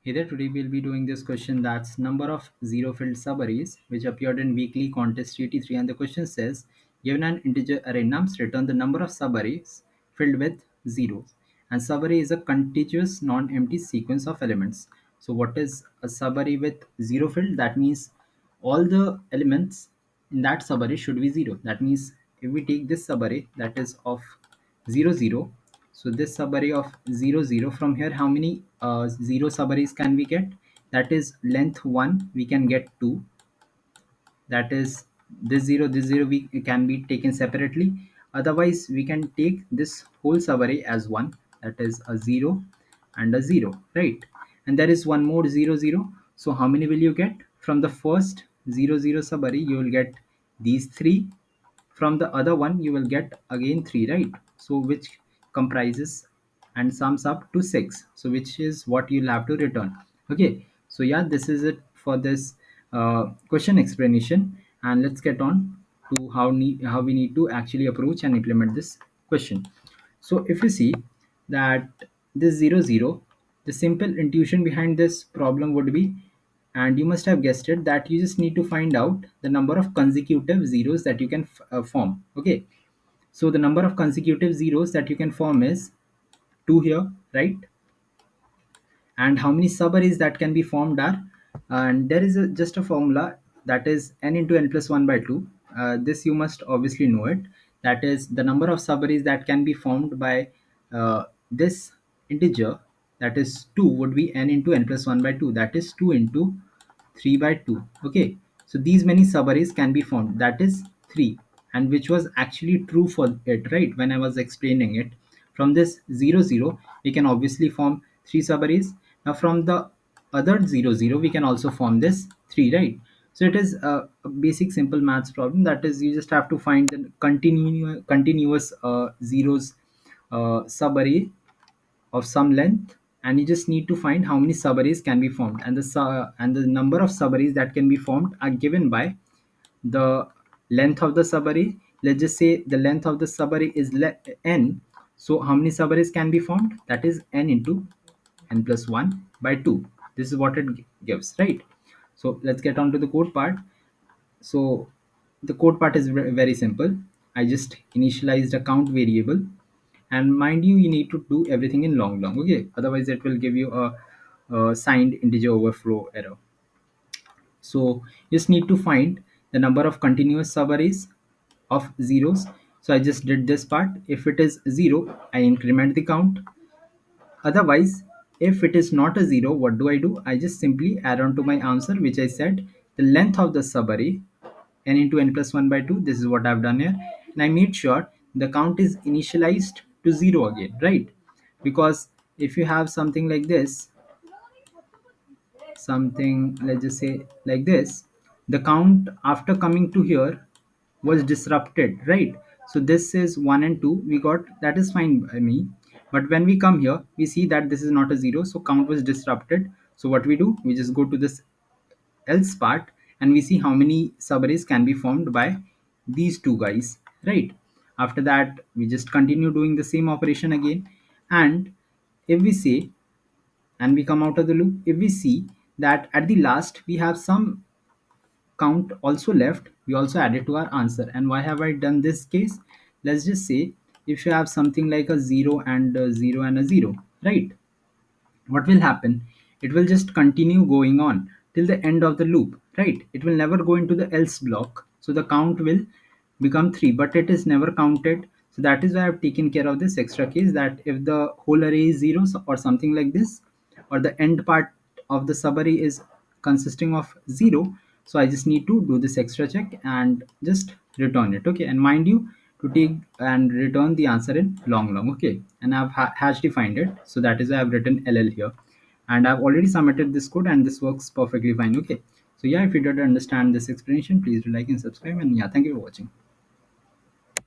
Hey there, today we'll be doing this question that's number of zero-filled subarrays which appeared in weekly contest 83, and the question says given an integer array nums, return the number of subarrays filled with zeros. And subarray is a contiguous non-empty sequence of elements. So what is a subarray with zero filled? That means all the elements in that subarray should be zero. That means if we take this subarray that is of 0 0, so this subarray of 0 0, from here how many 0 subarrays can we get? That is length 1 we can get 2, that is this 0 we can be taken separately. Otherwise we can take this whole subarray as one, that is a 0 and a 0, right? And there is one more 0 0. So how many will you get? From the first 0 0 subarray you will get these three, from the other one you will get again 3, right? So which comprises and sums up to 6, so which is what you'll have to return. Okay, so yeah, this is it for this question explanation, and let's get on to how we need to actually approach and implement this question. So if you see that this 0 0, the simple intuition behind this problem would be, and you must have guessed it, that you just need to find out the number of consecutive zeros that you can form. Okay, so the number of consecutive zeros that you can form is 2 here, right? And how many subarrays that can be formed are, and there is just a formula, that is n into n plus 1 by 2. This you must obviously know it. That is the number of subarrays that can be formed by this integer, that is 2, would be n into n plus 1 by 2, that is 2 into 3 by 2. Okay, so these many subarrays can be formed, that is 3, and which was actually true for it, right? When I was explaining it, from this 0 0 we can obviously form 3 subarrays. Now from the other 0 0 we can also form this 3, right? So it is a basic simple maths problem, that is you just have to find the continuous zeros subarray of some length, and you just need to find how many subarrays can be formed, and the number of subarrays that can be formed are given by the length of the subarray. Let's just say the length of the subarray is n, so how many subarrays can be formed? That is n into n plus 1 by 2. This is what it gives, right? So let's get on to the code part. So the code part is very simple. I just initialized a count variable, and mind you, you need to do everything in long. Okay, otherwise it will give you a signed integer overflow error. So you just need to find the number of continuous subarrays of zeros. So I just did this part. If it is 0, I increment the count. Otherwise, if it is not a 0, what do? I just simply add on to my answer, which I said the length of the subarray, n into n plus 1 by 2. This is what I've done here. And I made sure the count is initialized to 0 again, right? Because if you have something like this, something, let's just say like this, the count after coming to here was disrupted, right? So this is 1 and 2 we got, that is fine by me. But when we come here we see that this is not a 0, so count was disrupted. So what we do, we just go to this else part, and we see how many subarrays can be formed by these two guys, right? After that we just continue doing the same operation again. And if we say, and we come out of the loop, if we see that at the last we have some count also left, we also add it to our answer. And why have I done this case? Let's just say if you have something like a 0 and a 0 and a 0, right? What will happen? It will just continue going on till the end of the loop, right? It will never go into the else block, so the count will become 3, but it is never counted. So that is why I've taken care of this extra case, that if the whole array is 0 or something like this, or the end part of the subarray is consisting of 0, so I just need to do this extra check and just return it. Okay, and mind you, to take and return the answer in long. Okay, and I've hash defined it, so that is why I've written ll here, and I've already submitted this code and this works perfectly fine. Okay, so yeah, if you did understand this explanation, please do like and subscribe, and yeah, thank you for watching.